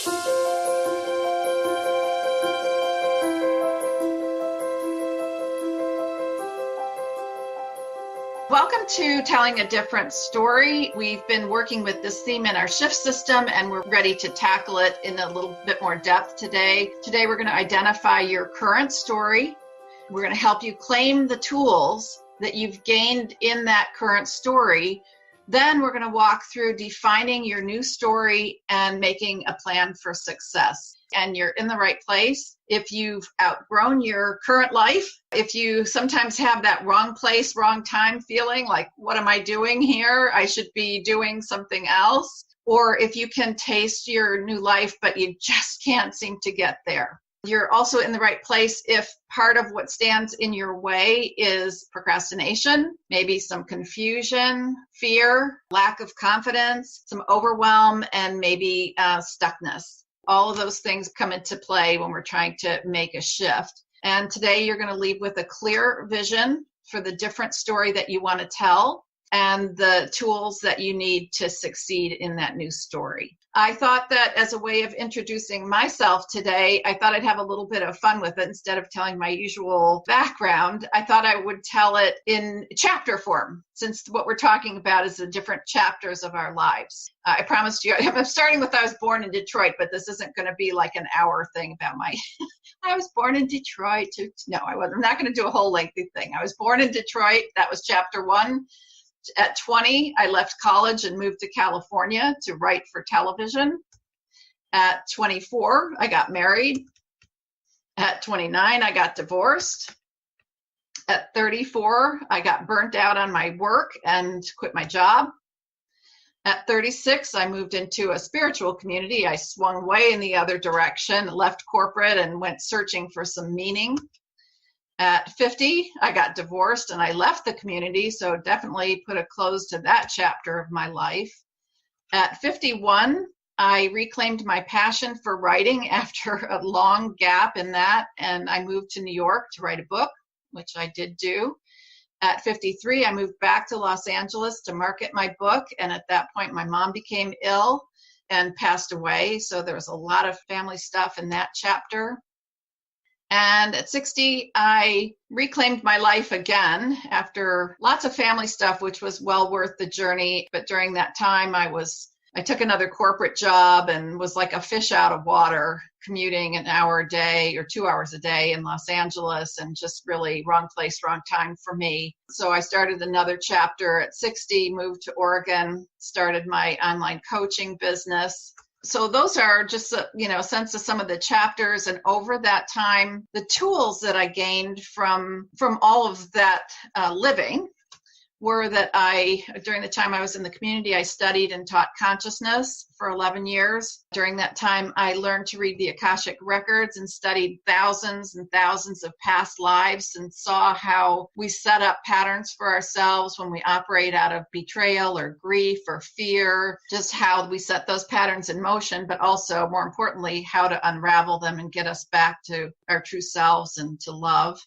Welcome to Telling a Different Story. We've been working with this theme in our shift system, and we're ready to tackle it in a little bit more depth today. Today, we're going to identify your current story. We're going to help you claim the tools that you've gained in that current story. Then we're going to walk through defining your new story and making a plan for success. And you're in the right place. If you've outgrown your current life, if you sometimes have that wrong place, wrong time feeling, like, what am I doing here? I should be doing something else. Or if you can taste your new life, but you just can't seem to get there. You're also in the right place if part of what stands in your way is procrastination, maybe some confusion, fear, lack of confidence, some overwhelm, and maybe stuckness. All of those things come into play when we're trying to make a shift. And today you're going to leave with a clear vision for the different story that you want to tell and the tools that you need to succeed in that new story. I thought that as a way of introducing myself today, I thought I'd have a little bit of fun with it. Instead of telling my usual background, I thought I would tell it in chapter form, since what we're talking about is the different chapters of our lives. I promised you, I'm starting with I was born in Detroit, but this isn't going to be like an hour thing about my, I was born in Detroit. No, I'm not going to do a whole lengthy thing. I was born in Detroit. That was chapter 1. At 20, I left college and moved to California to write for television. At 24, I got married. At 29, I got divorced. At 34, I got burnt out on my work and quit my job. At 36, I moved into a spiritual community. I swung way in the other direction, left corporate and went searching for some meaning. At 50, I got divorced and I left the community, so definitely put a close to that chapter of my life. At 51, I reclaimed my passion for writing after a long gap in that, and I moved to New York to write a book, which I did do. At 53, I moved back to Los Angeles to market my book, and at that point, my mom became ill and passed away, so there was a lot of family stuff in that chapter. And at 60, I reclaimed my life again after lots of family stuff, which was well worth the journey. But during that time, I took another corporate job and was like a fish out of water, commuting an hour a day or 2 hours a day in Los Angeles, and just really wrong place, wrong time for me. So I started another chapter at 60, moved to Oregon, started my online coaching business. So those are just a sense of some of the chapters, and over that time, the tools that I gained from all of that living were that during the time I was in the community, I studied and taught consciousness for 11 years. During that time, I learned to read the Akashic records and studied thousands and thousands of past lives and saw how we set up patterns for ourselves when we operate out of betrayal or grief or fear, just how we set those patterns in motion, but also, more importantly, how to unravel them and get us back to our true selves and to love.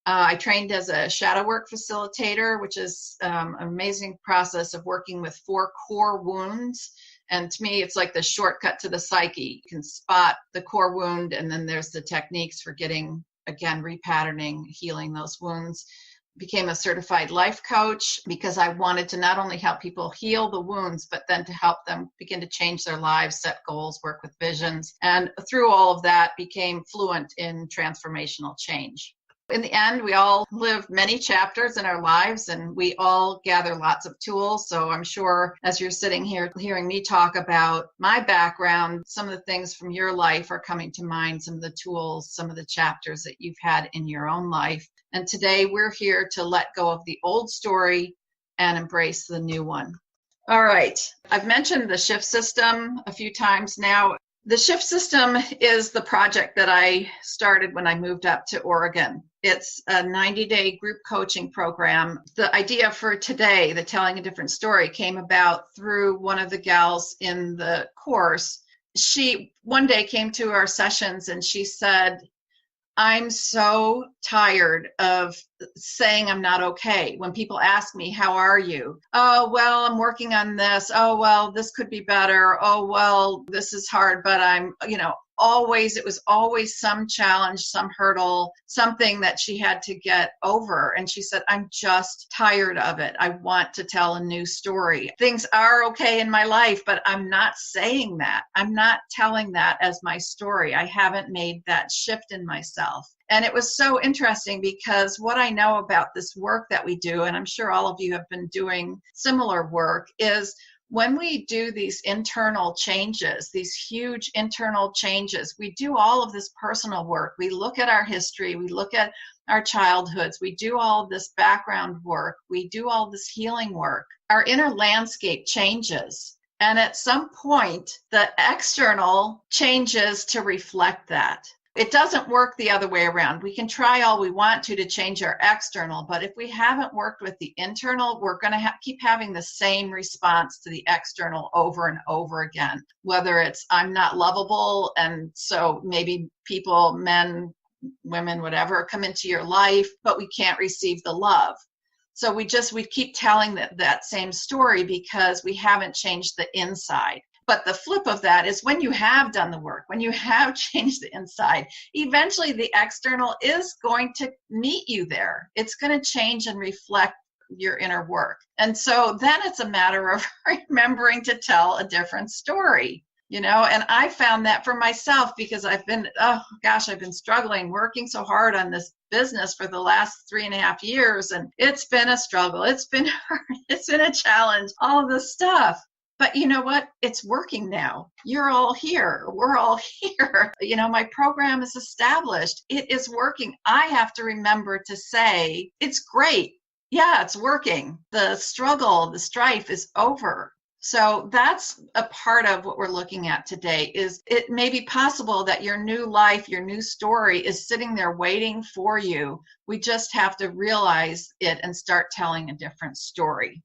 I trained as a shadow work facilitator, which is an amazing process of working with 4 core wounds. And to me, it's like the shortcut to the psyche. You can spot the core wound, and then there's the techniques for getting, again, repatterning, healing those wounds. Became a certified life coach because I wanted to not only help people heal the wounds, but then to help them begin to change their lives, set goals, work with visions. And through all of that, became fluent in transformational change. In the end, we all live many chapters in our lives, and we all gather lots of tools. So I'm sure as you're sitting here hearing me talk about my background, some of the things from your life are coming to mind, some of the tools, some of the chapters that you've had in your own life. And today we're here to let go of the old story and embrace the new one. All right. I've mentioned the shift system a few times now. The shift system is the project that I started when I moved up to Oregon. It's a 90-day group coaching program. The idea for today, the Telling a Different Story, came about through one of the gals in the course. She one day came to our sessions and she said, I'm so tired of saying I'm not okay. When people ask me, how are you? Oh, well, I'm working on this. Oh, well, this could be better. Oh, well, this is hard, but it was always some challenge, some hurdle, something that she had to get over. And she said, I'm just tired of it. I want to tell a new story. Things are okay in my life, but I'm not saying that. I'm not telling that as my story. I haven't made that shift in myself. And it was so interesting because what I know about this work that we do, and I'm sure all of you have been doing similar work, is when we do these internal changes, these huge internal changes, we do all of this personal work. We look at our history, we look at our childhoods, we do all of this background work, we do all this healing work. Our inner landscape changes. And at some point, the external changes to reflect that. It doesn't work the other way around. We can try all we want to change our external, but if we haven't worked with the internal, we're going to keep having the same response to the external over and over again. Whether it's I'm not lovable, and so maybe people, men, women, whatever, come into your life, but we can't receive the love. So we keep telling that same story because we haven't changed the inside. But the flip of that is when you have done the work, when you have changed the inside, eventually the external is going to meet you there. It's going to change and reflect your inner work. And so then it's a matter of remembering to tell a different story, and I found that for myself because I've been struggling, working so hard on this business for the last 3.5 years. And it's been a struggle. It's been hard. It's been a challenge, all of this stuff. But you know what? It's working now. You're all here. We're all here. My program is established. It is working. I have to remember to say, it's great. Yeah, it's working. The struggle, the strife is over. So that's a part of what we're looking at today. Is it may be possible that your new life, your new story is sitting there waiting for you. We just have to realize it and start telling a different story.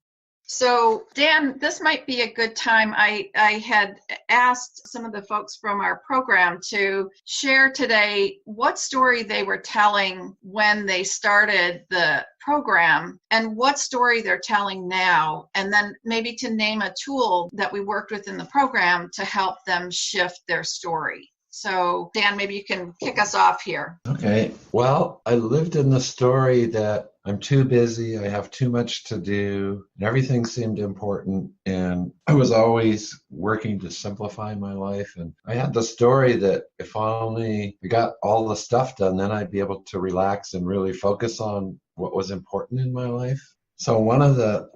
So, Dan, this might be a good time. I had asked some of the folks from our program to share today what story they were telling when they started the program and what story they're telling now, and then maybe to name a tool that we worked with in the program to help them shift their story. So, Dan, maybe you can kick us off here. Okay. Well, I lived in the story that I'm too busy, I have too much to do, and everything seemed important, and I was always working to simplify my life. And I had the story that if only I got all the stuff done, then I'd be able to relax and really focus on what was important in my life. So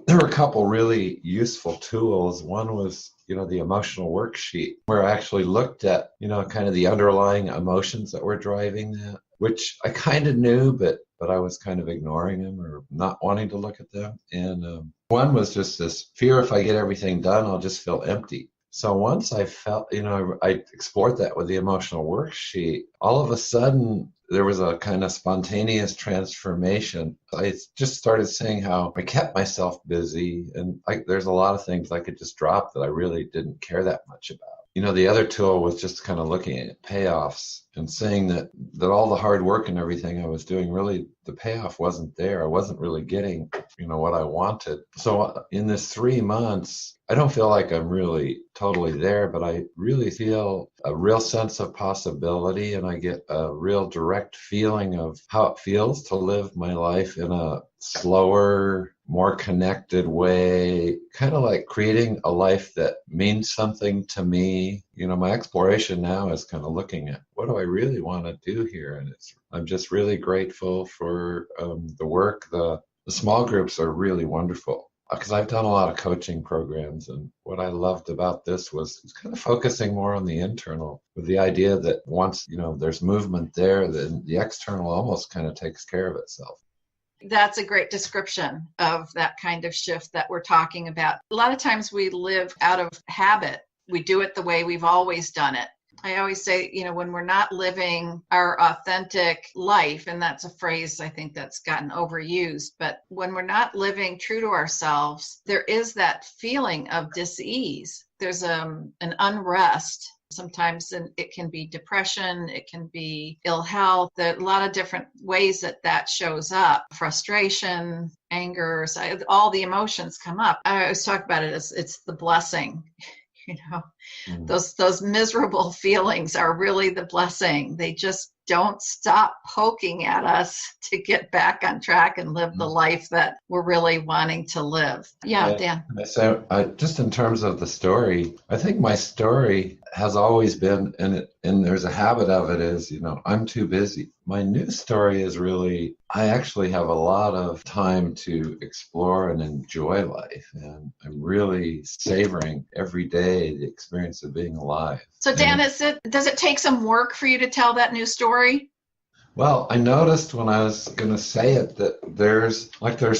there were a couple really useful tools. One was, the emotional worksheet, where I actually looked at, kind of the underlying emotions that were driving that, which I kind of knew, but I was kind of ignoring them or not wanting to look at them. And one was just this fear, if I get everything done, I'll just feel empty. So once I felt, I explored that with the emotional worksheet, all of a sudden there was a kind of spontaneous transformation. I just started saying how I kept myself busy, and there's a lot of things I could just drop that I really didn't care that much about. The other tool was just kind of looking at payoffs and saying that all the hard work and everything I was doing, really the payoff wasn't there. I wasn't really getting, what I wanted. So in this 3 months, I don't feel like I'm really totally there, but I really feel a real sense of possibility, and I get a real direct feeling of how it feels to live my life in a slower, more connected way, kind of like creating a life that means something to me. My exploration now is kind of looking at what do I really want to do here, and I'm just really grateful for the work. The small groups are really wonderful, because I've done a lot of coaching programs, and what I loved about this was kind of focusing more on the internal, with the idea that once there's movement there, then the external almost kind of takes care of itself. That's a great description of that kind of shift that we're talking about. A lot of times we live out of habit. We do it the way we've always done it. I always say, when we're not living our authentic life, and that's a phrase I think that's gotten overused, but when we're not living true to ourselves, there is that feeling of dis-ease. There's an unrest. Sometimes it can be depression, it can be ill health. There are a lot of different ways that shows up. Frustration, anger, all the emotions come up. I always talk about it as it's the blessing. Those miserable feelings are really the blessing. They just don't stop poking at us to get back on track and live the life that we're really wanting to live. Yeah, Dan. So just in terms of the story, I think my story has always been, and there's a habit of it is, I'm too busy. My new story is really, I actually have a lot of time to explore and enjoy life. And I'm really savoring every day the experience of being alive. So Dan, does it take some work for you to tell that new story? Well, I noticed when I was going to say it that there's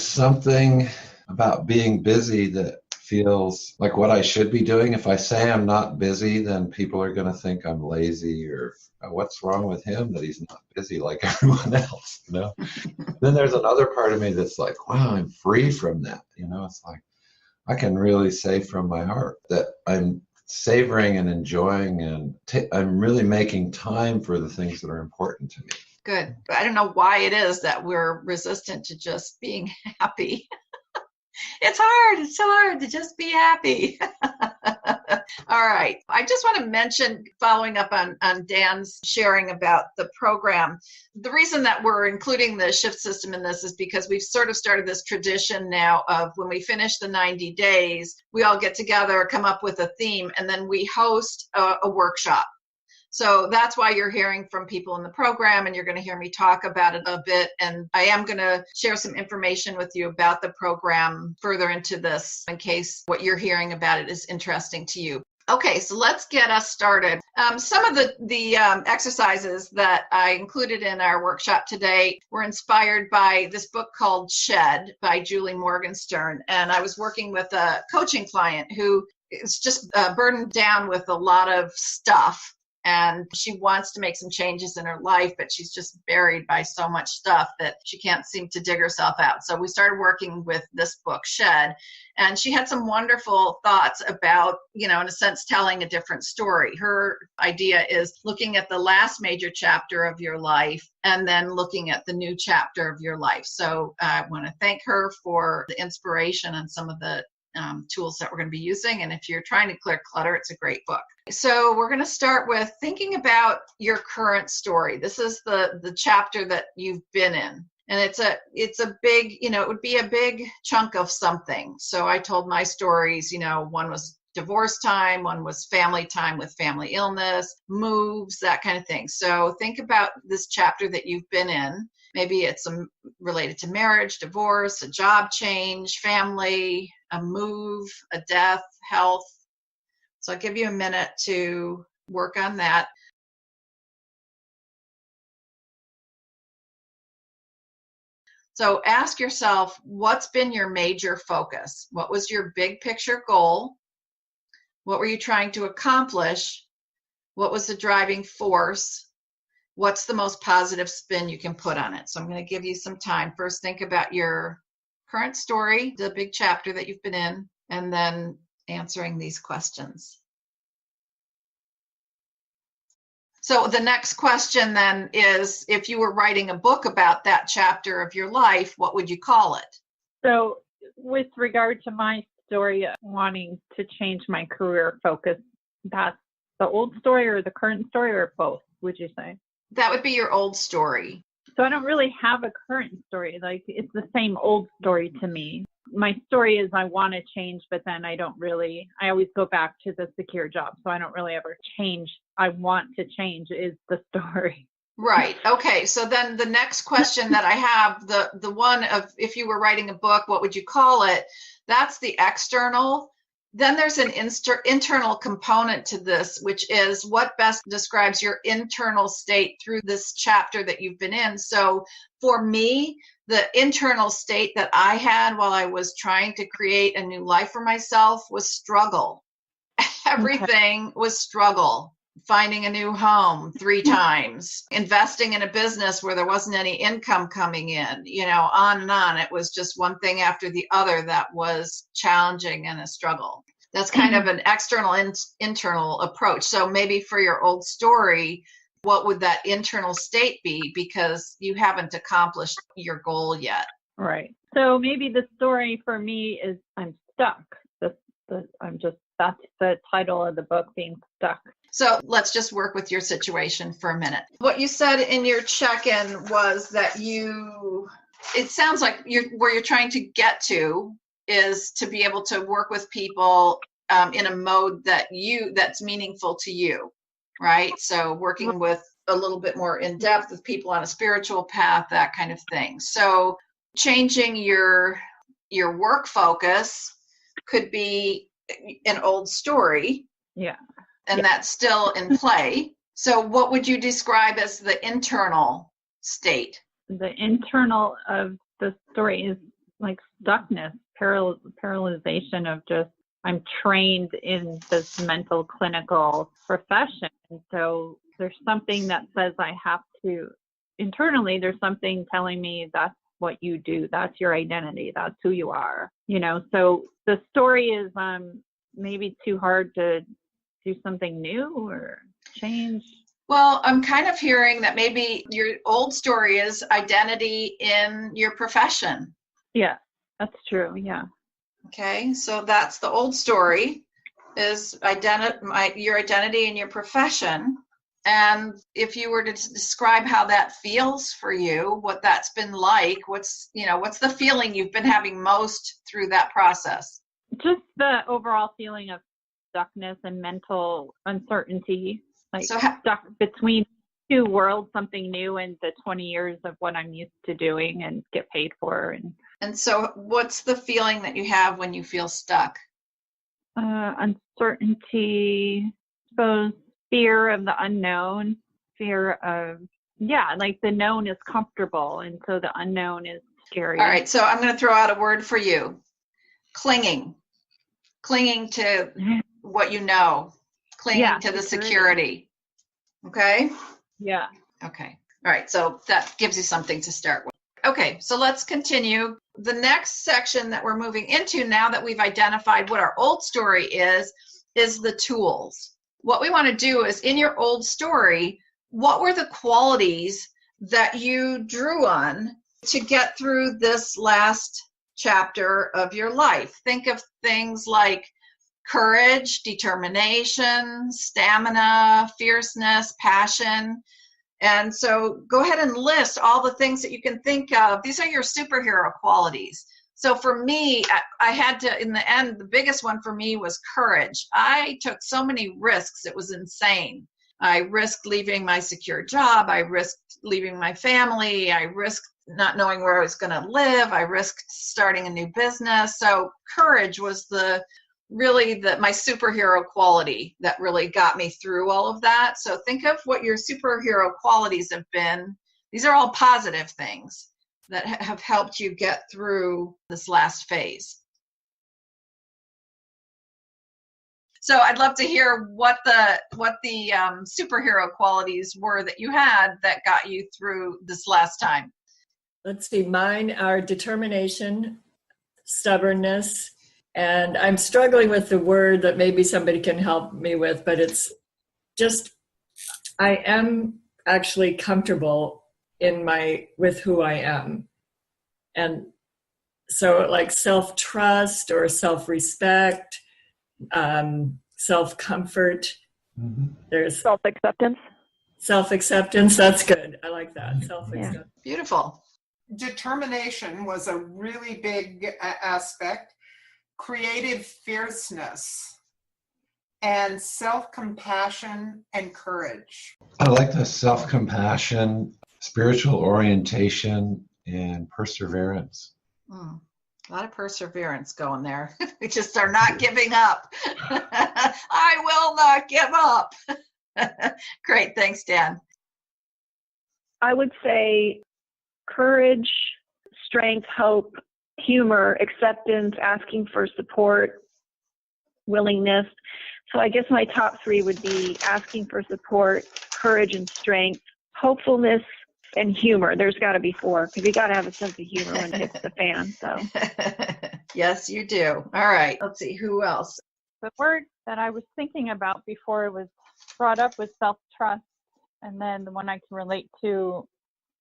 something about being busy that feels like what I should be doing. If I say I'm not busy, then people are going to think I'm lazy or what's wrong with him that he's not busy like everyone else, Then there's another part of me that's like, wow, I'm free from that. It's like I can really say from my heart that I'm savoring and enjoying and I'm really making time for the things that are important to me. Good. I don't know why it is that we're resistant to just being happy. It's hard. It's so hard to just be happy. All right. I just want to mention, following up on Dan's sharing about the program, the reason that we're including the shift system in this is because we've sort of started this tradition now of when we finish the 90 days, we all get together, come up with a theme, and then we host a workshop. So that's why you're hearing from people in the program, and you're going to hear me talk about it a bit. And I am going to share some information with you about the program further into this in case what you're hearing about it is interesting to you. Okay, so let's get us started. Some of the exercises that I included in our workshop today were inspired by this book called Shed by Julie Morgenstern. And I was working with a coaching client who is just burdened down with a lot of stuff. And she wants to make some changes in her life, but she's just buried by so much stuff that she can't seem to dig herself out. So we started working with this book, Shed, and she had some wonderful thoughts about, in a sense, telling a different story. Her idea is looking at the last major chapter of your life and then looking at the new chapter of your life. So I want to thank her for the inspiration and some of the tools that we're going to be using. And if you're trying to clear clutter, it's a great book. So we're going to start with thinking about your current story. This is the chapter that you've been in. And it's a big, it would be a big chunk of something. So I told my stories, one was divorce time, one was family time with family illness, moves, that kind of thing. So think about this chapter that you've been in. Maybe it's related to marriage, divorce, a job change, family, a move, a death, health. So I'll give you a minute to work on that. So ask yourself, what's been your major focus? What was your big picture goal? What were you trying to accomplish? What was the driving force? What's the most positive spin you can put on it? So I'm going to give you some time. First, think about your current story, the big chapter that you've been in, and then answering these questions. So the next question then is, if you were writing a book about that chapter of your life, what would you call it? So with regard to my story, wanting to change my career focus, that's the old story or the current story or both, would you say? That would be your old story. So I don't really have a current story. Like, it's the same old story to me. My story is I want to change, but then I always go back to the secure job. So I don't really ever change. I want to change is the story. Right. Okay. So then the next question that I have, the one of, if you were writing a book, what would you call it? That's the external. Then there's an internal component to this, which is what best describes your internal state through this chapter that you've been in. So for me, the internal state that I had while I was trying to create a new life for myself was struggle. Everything was struggle. Finding a new home 3 times, investing in a business where there wasn't any income coming in, on and on. It was just one thing after the other that was challenging and a struggle. That's kind of an external and internal approach. So maybe for your old story, what would that internal state be? Because you haven't accomplished your goal yet. Right. So maybe the story for me is I'm stuck. That's the title of the book, being stuck. So let's just work with your situation for a minute. What you said in your check-in was that it sounds like where you're trying to get to is to be able to work with people in a mode that's meaningful to you, right? So working with a little bit more in depth with people on a spiritual path, that kind of thing. So changing your work focus could be an old story. Yeah. And that's still in play. So what would you describe as the internal state? The internal of the story is like stuckness, paralyzation of just, I'm trained in this mental clinical profession. So there's something that says I have to, internally, there's something telling me that's what you do. That's your identity. That's who you are. So the story is maybe too hard to do something new or change. Well, I'm kind of hearing that maybe your old story is identity in your profession. Yeah, that's true. Yeah. Okay, so that's the old story, is your identity in your profession. And if you were to describe how that feels for you, what that's been like, what's the feeling you've been having most through that process? Just the overall feeling of stuckness and mental uncertainty, like stuck between two worlds, something new and the 20 years of what I'm used to doing and get paid for. And so what's the feeling that you have when you feel stuck? Uncertainty, I suppose, fear of the unknown, fear of, like the known is comfortable. And so the unknown is scary. All right. So I'm going to throw out a word for you. Clinging to what you know, clinging to the security. Okay? Yeah. Okay. All right. So that gives you something to start with. Okay. So let's continue. The next section that we're moving into, now that we've identified what our old story is the tools. What we want to do is, in your old story, what were the qualities that you drew on to get through this last chapter of your life? Think of things like courage, determination, stamina, fierceness, passion. And so go ahead and list all the things that you can think of. These are your superhero qualities. So for me, I had to, in the end, the biggest one for me was courage. I took so many risks. It was insane. I risked leaving my secure job. I risked leaving my family. I risked not knowing where I was going to live. I risked starting a new business. So courage was my superhero quality that really got me through all of that. So think of what your superhero qualities have been. These are all positive things that have helped you get through this last phase. So I'd love to hear what the superhero qualities were that you had that got you through this last time. Let's see, mine are determination, stubbornness, and I'm struggling with the word that maybe somebody can help me with, but it's just, I am actually comfortable with who I am. And so like self-trust or self-respect, self-comfort. Mm-hmm. There's self-acceptance. Self-acceptance, that's good. I like that. Self-acceptance. Yeah. Beautiful. Determination was a really big aspect. Creative fierceness and self-compassion and courage. I like the self-compassion, spiritual orientation, and perseverance. A lot of perseverance going there. We just are not giving up. I will not give up. Great. Thanks, Dan. I would say courage, strength, hope, humor, acceptance, asking for support, willingness. So I guess my top three would be asking for support, courage and strength, hopefulness, and humor. There's got to be four, because you got to have a sense of humor when it hits the fan. So yes, you do. All right. Let's see. Who else? The word that I was thinking about before it was brought up was self-trust. And then the one I can relate to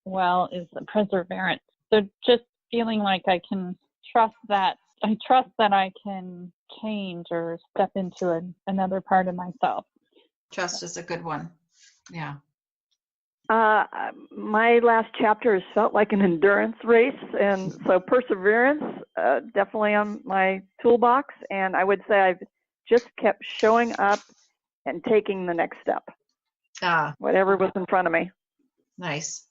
well is the perseverance. So just feeling like I can trust that. I trust that I can change or step into another part of myself. Trust is a good one. Yeah. My last chapter has felt like an endurance race, and so perseverance definitely on my toolbox. And I would say I've just kept showing up and taking the next step, whatever was in front of me. Nice.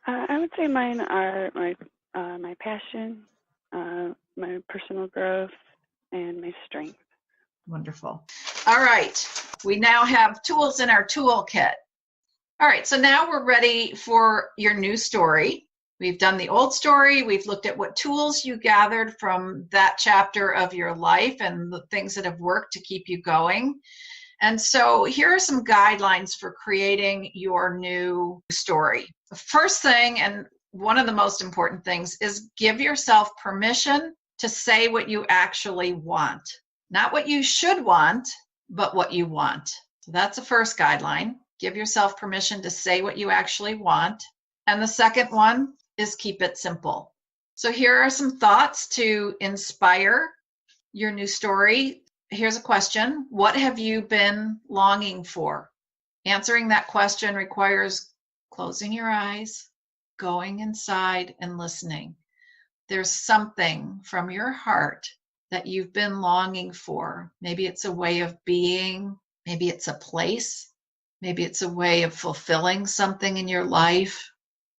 I would say mine are my passion, my personal growth, and my strength. Wonderful. All right. We now have tools in our toolkit. All right. So now we're ready for your new story. We've done the old story. We've looked at what tools you gathered from that chapter of your life and the things that have worked to keep you going. And so here are some guidelines for creating your new story. The first thing, and one of the most important things, is give yourself permission to say what you actually want. Not what you should want, but what you want. So that's the first guideline. Give yourself permission to say what you actually want. And the second one is keep it simple. So here are some thoughts to inspire your new story. Here's a question. What have you been longing for? Answering that question requires closing your eyes, going inside, and listening. There's something from your heart that you've been longing for. Maybe it's a way of being. Maybe it's a place. Maybe it's a way of fulfilling something in your life.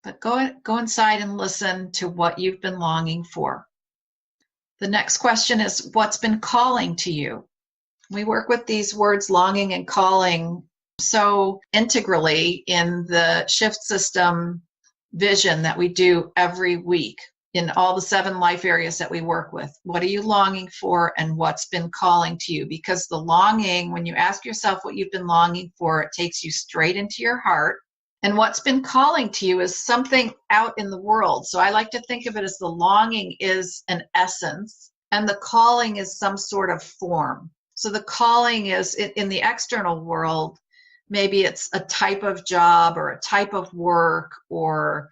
But go inside and listen to what you've been longing for. The next question is, what's been calling to you? We work with these words, longing and calling, so integrally in the shift system vision that we do every week in all the 7 life areas that we work with. What are you longing for and what's been calling to you? Because the longing, when you ask yourself what you've been longing for, it takes you straight into your heart. And what's been calling to you is something out in the world. So I like to think of it as the longing is an essence and the calling is some sort of form. So the calling is in the external world, maybe it's a type of job or a type of work, or,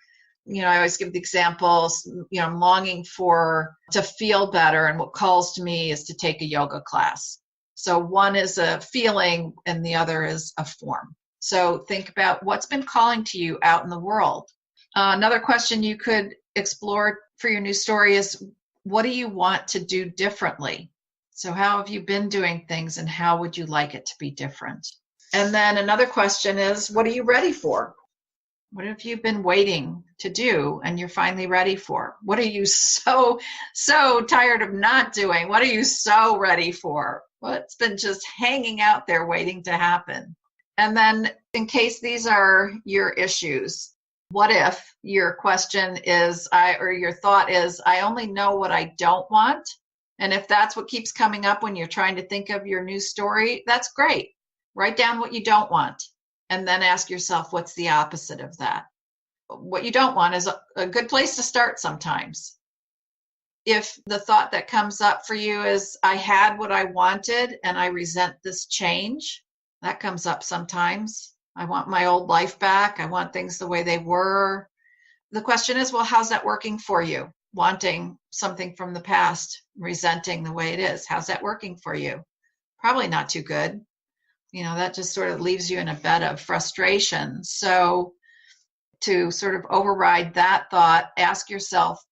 I always give the examples, I'm longing to feel better, and what calls to me is to take a yoga class. So one is a feeling and the other is a form. So think about what's been calling to you out in the world. Another question you could explore for your new story is, what do you want to do differently? So how have you been doing things and how would you like it to be different? And then another question is, what are you ready for? What have you been waiting to do and you're finally ready for? What are you so tired of not doing? What are you so ready for? What's been just hanging out there waiting to happen? And then in case these are your issues, what if your question is, your thought is, I only know what I don't want? And if that's what keeps coming up when you're trying to think of your new story, that's great. Write down what you don't want and then ask yourself, what's the opposite of that? What you don't want is a good place to start sometimes. If the thought that comes up for you is, I had what I wanted and I resent this change, that comes up sometimes. I want my old life back. I want things the way they were. The question is, well, how's that working for you? Wanting something from the past, resenting the way it is. How's that working for you? Probably not too good. That just sort of leaves you in a bed of frustration. So to sort of override that thought, ask yourself,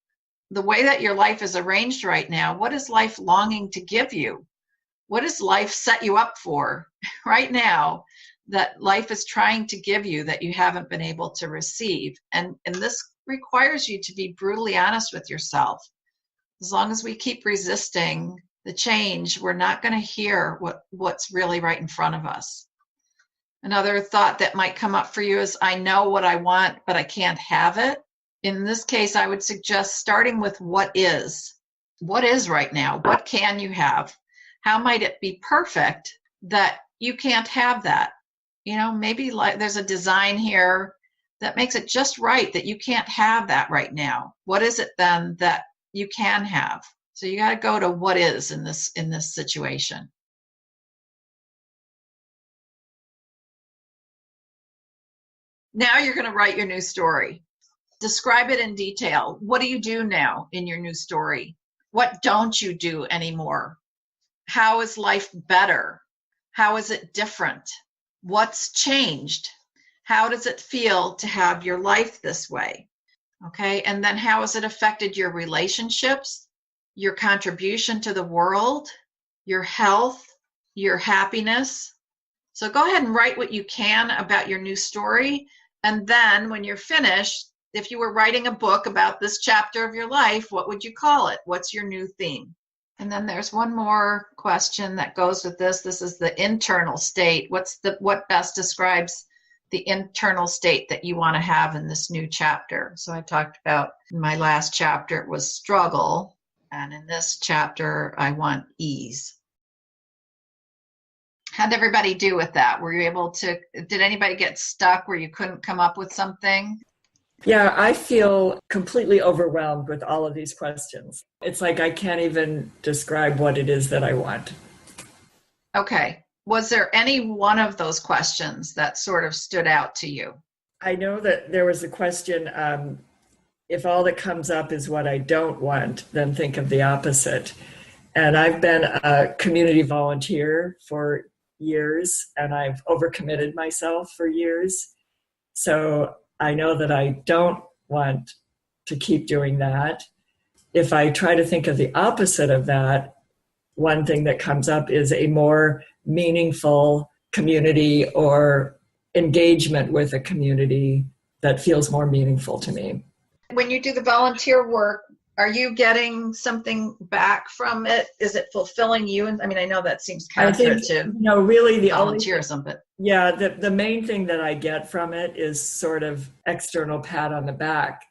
the way that your life is arranged right now, what is life longing to give you? What does life set you up for right now that life is trying to give you that you haven't been able to receive? And this requires you to be brutally honest with yourself. As long as we keep resisting the change, we're not going to hear what's really right in front of us. Another thought that might come up for you is, I know what I want, but I can't have it. In this case, I would suggest starting with what is. What is right now? What can you have? How might it be perfect that you can't have that? Maybe there's a design here that makes it just right that you can't have that right now. What is it then that you can have? So you got to go to what is in this situation. Now you're going to write your new story. Describe it in detail. What do you do now in your new story? What don't you do anymore? How is life better? How is it different? What's changed? How does it feel to have your life this way? Okay, and then how has it affected your relationships, your contribution to the world, your health, your happiness? So go ahead and write what you can about your new story. And then when you're finished, if you were writing a book about this chapter of your life, what would you call it? What's your new theme? And then there's one more question that goes with this. This is the internal state. What best describes the internal state that you want to have in this new chapter? So I talked about in my last chapter, it was struggle. And in this chapter, I want ease. How did everybody do with that? Were you able to, did anybody get stuck where you couldn't come up with something? Yeah, I feel completely overwhelmed with all of these questions. It's like I can't even describe what it is that I want. Okay. Was there any one of those questions that sort of stood out to you? I know that there was a question, if all that comes up is what I don't want, then think of the opposite. And I've been a community volunteer for years, and I've overcommitted myself for years. So I know that I don't want to keep doing that. If I try to think of the opposite of that, one thing that comes up is a more meaningful community or engagement with a community that feels more meaningful to me. When you do the volunteer work, are you getting something back from it? Is it fulfilling you? And I mean, I know that seems counter to really the volunteerism, but yeah, the main thing that I get from it is sort of external pat on the back.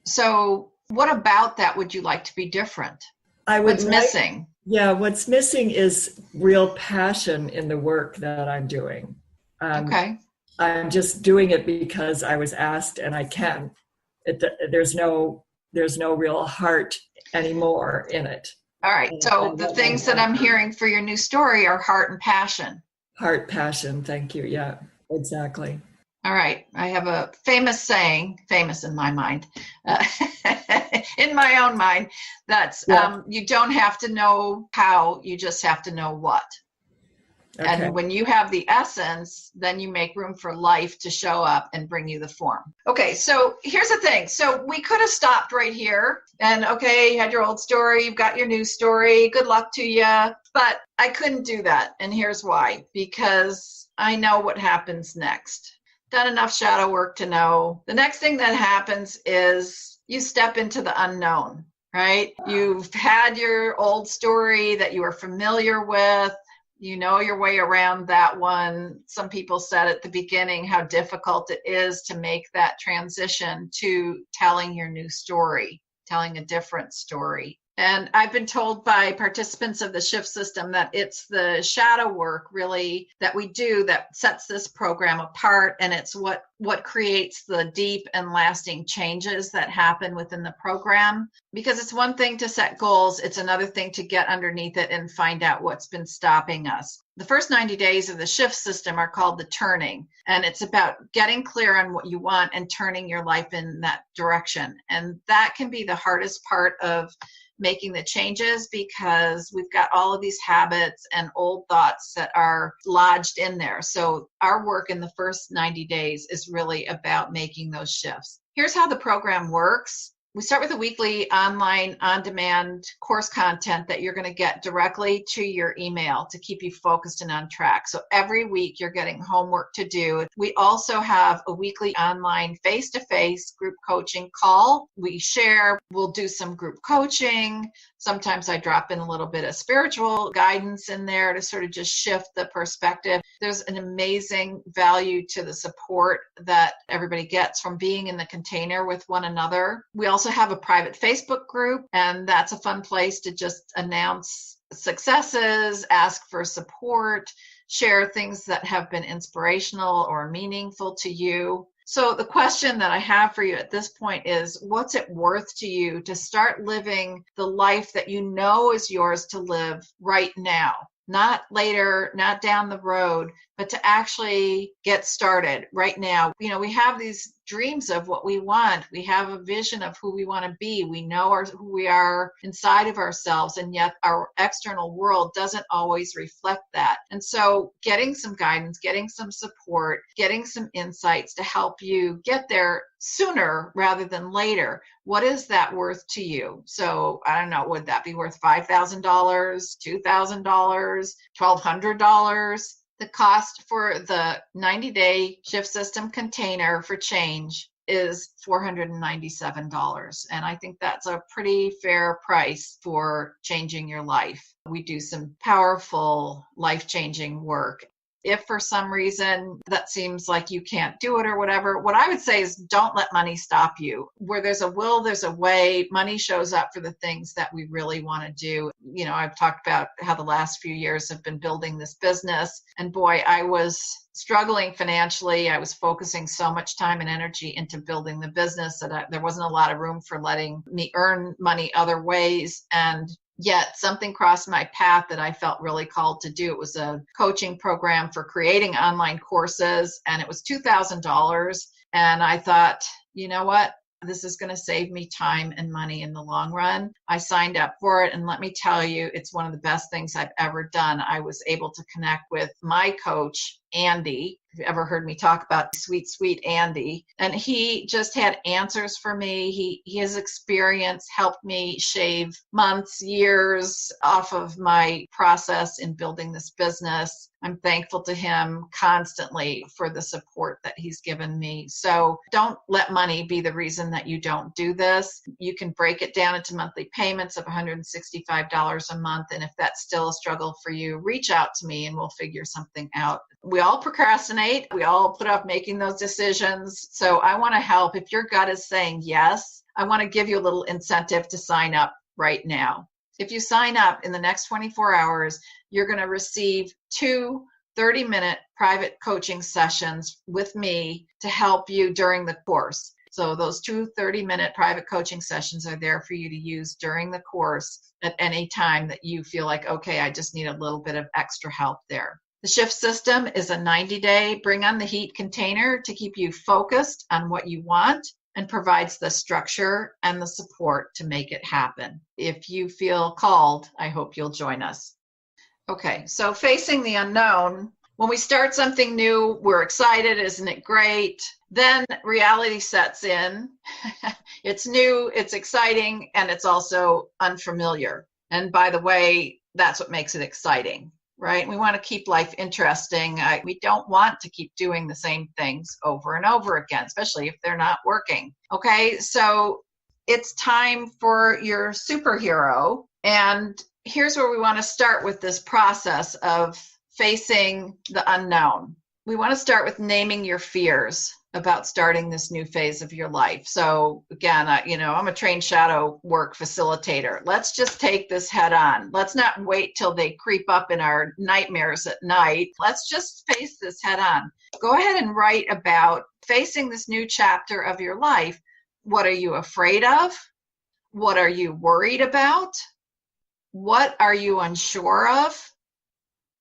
So what about that would you like to be different? What's missing? Yeah, what's missing is real passion in the work that I'm doing. Okay. I'm just doing it because I was asked and I can. There's no real heart anymore in it. All right. So the things that I'm hearing for your new story are heart and passion. Heart, passion. Thank you. Yeah, exactly. All right. I have a famous saying, famous in my mind, in my own mind, that's you don't have to know how, you just have to know what. Okay. And when you have the essence, then you make room for life to show up and bring you the form. Okay, so here's the thing. So we could have stopped right here and, okay, you had your old story, you've got your new story, good luck to you. But I couldn't do that. And here's why. Because I know what happens next. Done enough shadow work to know. The next thing that happens is you step into the unknown, right? You've had your old story that you are familiar with. You know your way around that one. Some people said at the beginning how difficult it is to make that transition to telling your new story, telling a different story. And I've been told by participants of the shift system that it's the shadow work really that we do that sets this program apart. And it's what creates the deep and lasting changes that happen within the program. Because it's one thing to set goals. It's another thing to get underneath it and find out what's been stopping us. The first 90 days of the shift system are called the turning. And it's about getting clear on what you want and turning your life in that direction. And that can be the hardest part of making the changes because we've got all of these habits and old thoughts that are lodged in there. So our work in the first 90 days is really about making those shifts. Here's how the program works. We start with a weekly online on-demand course content that you're going to get directly to your email to keep you focused and on track. So every week you're getting homework to do. We also have a weekly online face-to-face group coaching call. We share, we'll do some group coaching. Sometimes I drop in a little bit of spiritual guidance in there to sort of just shift the perspective. There's an amazing value to the support that everybody gets from being in the container with one another. We also have a private Facebook group, and that's a fun place to just announce successes, ask for support, share things that have been inspirational or meaningful to you. So the question that I have for you at this point is, what's it worth to you to start living the life that you know is yours to live right now? not later, not down the road, but to actually get started right now. We have these dreams of what we want. We have a vision of who we want to be. We know who we are inside of ourselves, and yet our external world doesn't always reflect that. And so getting some guidance, getting some support, getting some insights to help you get there sooner rather than later. What is that worth to you? So I don't know, would that be worth $5,000, $2,000, $1,200? The cost for the 90-day shift system container for change is $497. And I think that's a pretty fair price for changing your life. We do some powerful, life-changing work. If for some reason that seems like you can't do it or whatever, what I would say is don't let money stop you. Where there's a will, there's a way. Money shows up for the things that we really want to do. I've talked about how the last few years have been building this business. And boy, I was struggling financially. I was focusing so much time and energy into building the business that there wasn't a lot of room for letting me earn money other ways. And yet something crossed my path that I felt really called to do. It was a coaching program for creating online courses, and it was $2,000. And I thought, you know what? This is going to save me time and money in the long run. I signed up for it, and let me tell you, it's one of the best things I've ever done. I was able to connect with my coach, Andy. If you've ever heard me talk about sweet, sweet Andy, and he just had answers for me. His experience helped me shave months, years off of my process in building this business. I'm thankful to him constantly for the support that he's given me. So don't let money be the reason that you don't do this. You can break it down into monthly payments of $165 a month. And if that's still a struggle for you, reach out to me and we'll figure something out. We all procrastinate. We all put off making those decisions. So I want to help. If your gut is saying yes, I want to give you a little incentive to sign up right now. If you sign up in the next 24 hours, you're going to receive 2 30-minute private coaching sessions with me to help you during the course. So those 2 30-minute private coaching sessions are there for you to use during the course at any time that you feel like, okay, I just need a little bit of extra help there. The shift system is a 90-day bring on the heat container to keep you focused on what you want and provides the structure and the support to make it happen. If you feel called, I hope you'll join us. Okay, so facing the unknown. When we start something new, we're excited, isn't it great? Then reality sets in. It's new, it's exciting, and it's also unfamiliar. And by the way, that's what makes it exciting, right? We want to keep life interesting. We don't want to keep doing the same things over and over again, especially if they're not working. Okay, so it's time for your superhero. And here's where we want to start with this process of facing the unknown. We want to start with naming your fears about starting this new phase of your life. So again, I'm a trained shadow work facilitator. Let's just take this head on. Let's not wait till they creep up in our nightmares at night. Let's just face this head on. Go ahead and write about facing this new chapter of your life. What are you afraid of? What are you worried about? What are you unsure of?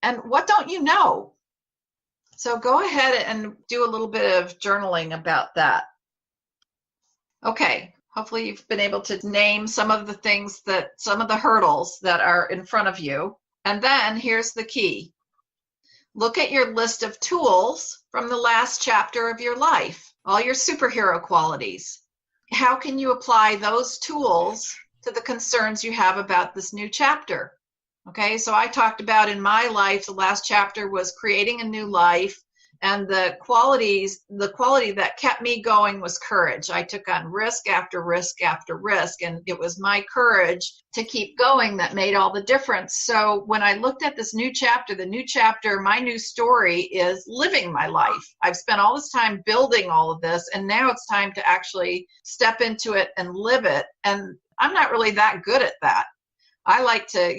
And what don't you know? So go ahead and do a little bit of journaling about that. Okay, hopefully you've been able to name some of the hurdles that are in front of you. And then here's the key. Look at your list of tools from the last chapter of your life, all your superhero qualities. How can you apply those tools to the concerns you have about this new chapter? Okay, so I talked about in my life, the last chapter was creating a new life, and the quality that kept me going was courage. I took on risk after risk after risk, and it was my courage to keep going that made all the difference. So when I looked at this new chapter, my new story is living my life. I've spent all this time building all of this, and now it's time to actually step into it and live it. And I'm not really that good at that. I like to,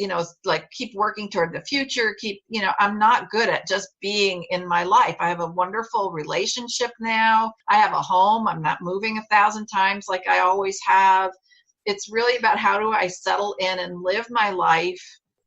keep working toward the future, I'm not good at just being in my life. I have a wonderful relationship now. I have a home. I'm not moving 1,000 times like I always have. It's really about how do I settle in and live my life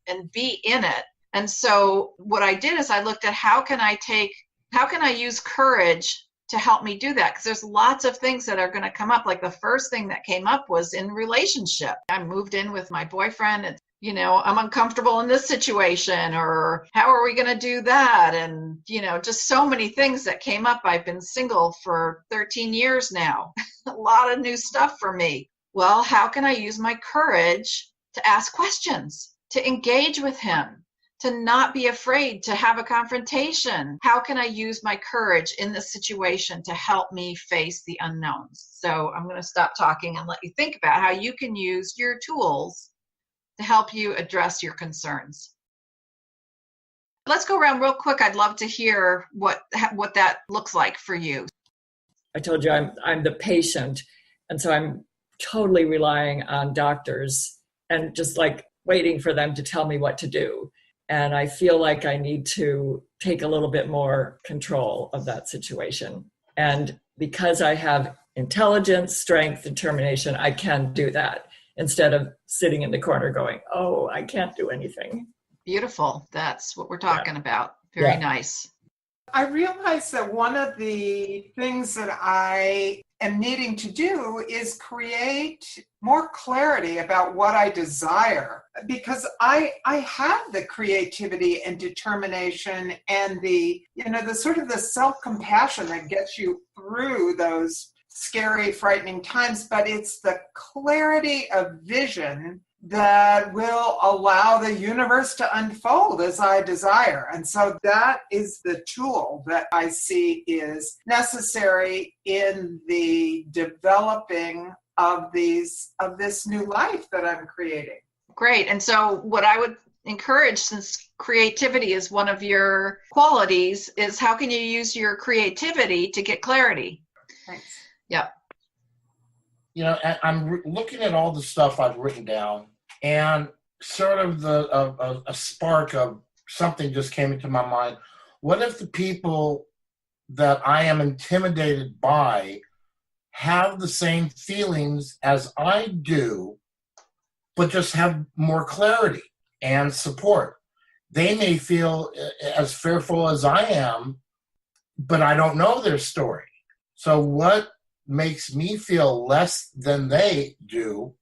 and be in it And so what I did is I looked at how can I use courage to help me do that? Because there's lots of things that are going to come up. Like the first thing that came up was in relationship. I moved in with my boyfriend and, I'm uncomfortable in this situation, or how are we going to do that? And, just so many things that came up. I've been single for 13 years now. A lot of new stuff for me. Well, how can I use my courage to ask questions, to engage with him, to not be afraid to have a confrontation? How can I use my courage in this situation to help me face the unknowns? So I'm going to stop talking and let you think about how you can use your tools to help you address your concerns. Let's go around real quick. I'd love to hear what that looks like for you. I told you I'm the patient, and so I'm totally relying on doctors and just like waiting for them to tell me what to do. And I feel like I need to take a little bit more control of that situation. And because I have intelligence, strength, determination, I can do that instead of sitting in the corner going, oh, I can't do anything. Beautiful. That's what we're talking about. Very nice. I realize that one of the things that I am needing to do is create more clarity about what I desire, because I have the creativity and determination and the sort of the self-compassion that gets you through those scary, frightening times, but it's the clarity of vision that will allow the universe to unfold as I desire. And so that is the tool that I see is necessary in the developing of this new life that I'm creating. Great. And so what I would encourage, since creativity is one of your qualities, is how can you use your creativity to get clarity? Thanks. Yeah. I'm looking at all the stuff I've written down, and sort of a spark of something just came into my mind. What if the people that I am intimidated by have the same feelings as I do, but just have more clarity and support? They may feel as fearful as I am, but I don't know their story. So what makes me feel less than they do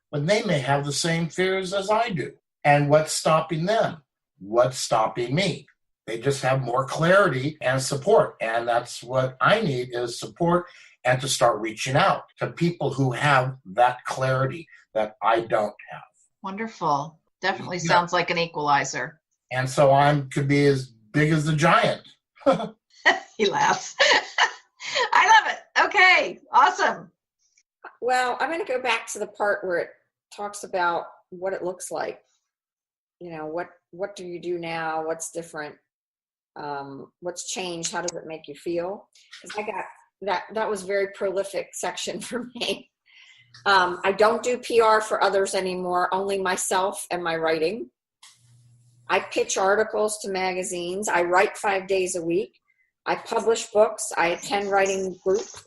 when they may have the same fears as I do? And what's stopping them? What's stopping me? They just have more clarity and support. And that's what I need, is support, and to start reaching out to people who have that clarity that I don't have. Wonderful. Definitely sounds like an equalizer. And so I could be as big as the giant. He laughs. I love it. Okay, awesome. Well, I'm going to go back to the part where it talks about what it looks like. What do you do now? What's different? What's changed? How does it make you feel? Because I got that was a very prolific section for me. I don't do PR for others anymore, only myself and my writing. I pitch articles to magazines. I write 5 days a week. I publish books. I attend writing groups.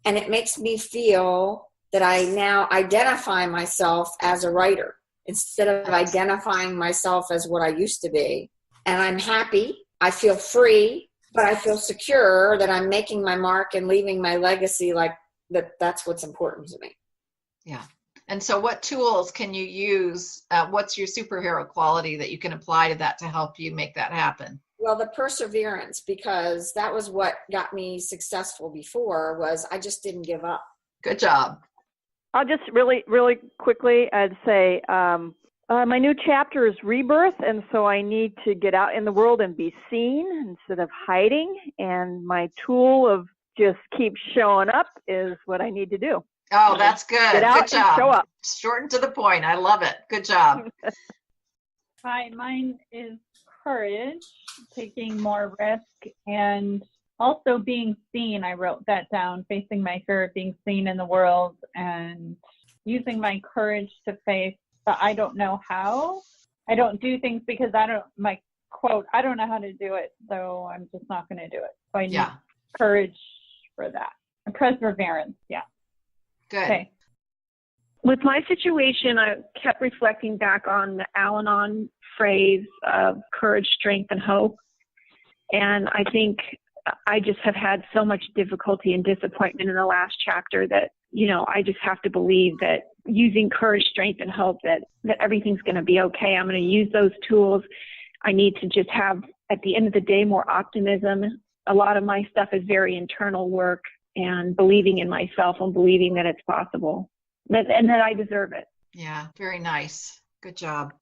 And it makes me feel that I now identify myself as a writer instead of identifying myself as what I used to be. And I'm happy. I feel free, but I feel secure that I'm making my mark and leaving my legacy, like that's what's important to me. Yeah. And so what tools can you use? What's your superhero quality that you can apply to that to help you make that happen? Well, the perseverance, because that was what got me successful before, was I just didn't give up. Good job. I'll just really, really quickly, I'd say my new chapter is rebirth, and so I need to get out in the world and be seen instead of hiding. And my tool of just keep showing up is what I need to do. Oh, that's good. Get out Good job. and show up. Short and to the point. I love it. Good job. Hi, mine is courage, taking more risk, and also being seen. I wrote that down, facing my fear of being seen in the world and using my courage to face, but I don't know how. I don't do things because my quote, I don't know how to do it, so I'm just not going to do it. So I need courage for that. And perseverance, yeah. Good. Okay. With my situation, I kept reflecting back on the Al-Anon phrase of courage, strength, and hope. And I think I just have had so much difficulty and disappointment in the last chapter that, I just have to believe that using courage, strength, and hope that everything's going to be okay. I'm going to use those tools. I need to just have, at the end of the day, more optimism. A lot of my stuff is very internal work and believing in myself and believing that it's possible and that I deserve it. Yeah, very nice. Good job.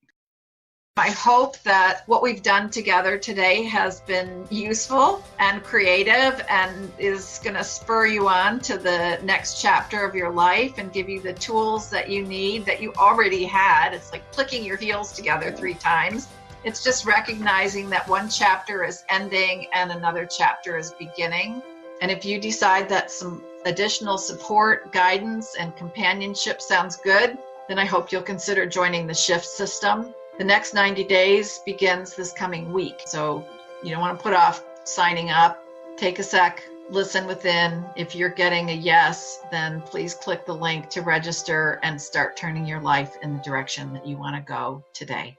I hope that what we've done together today has been useful and creative and is going to spur you on to the next chapter of your life and give you the tools that you need that you already had. It's like clicking your heels together 3 times. It's just recognizing that one chapter is ending and another chapter is beginning. And if you decide that some additional support, guidance, and companionship sounds good, then I hope you'll consider joining the Shift system. The next 90 days begins this coming week. So you don't want to put off signing up. Take a sec, listen within. If you're getting a yes, then please click the link to register and start turning your life in the direction that you want to go today.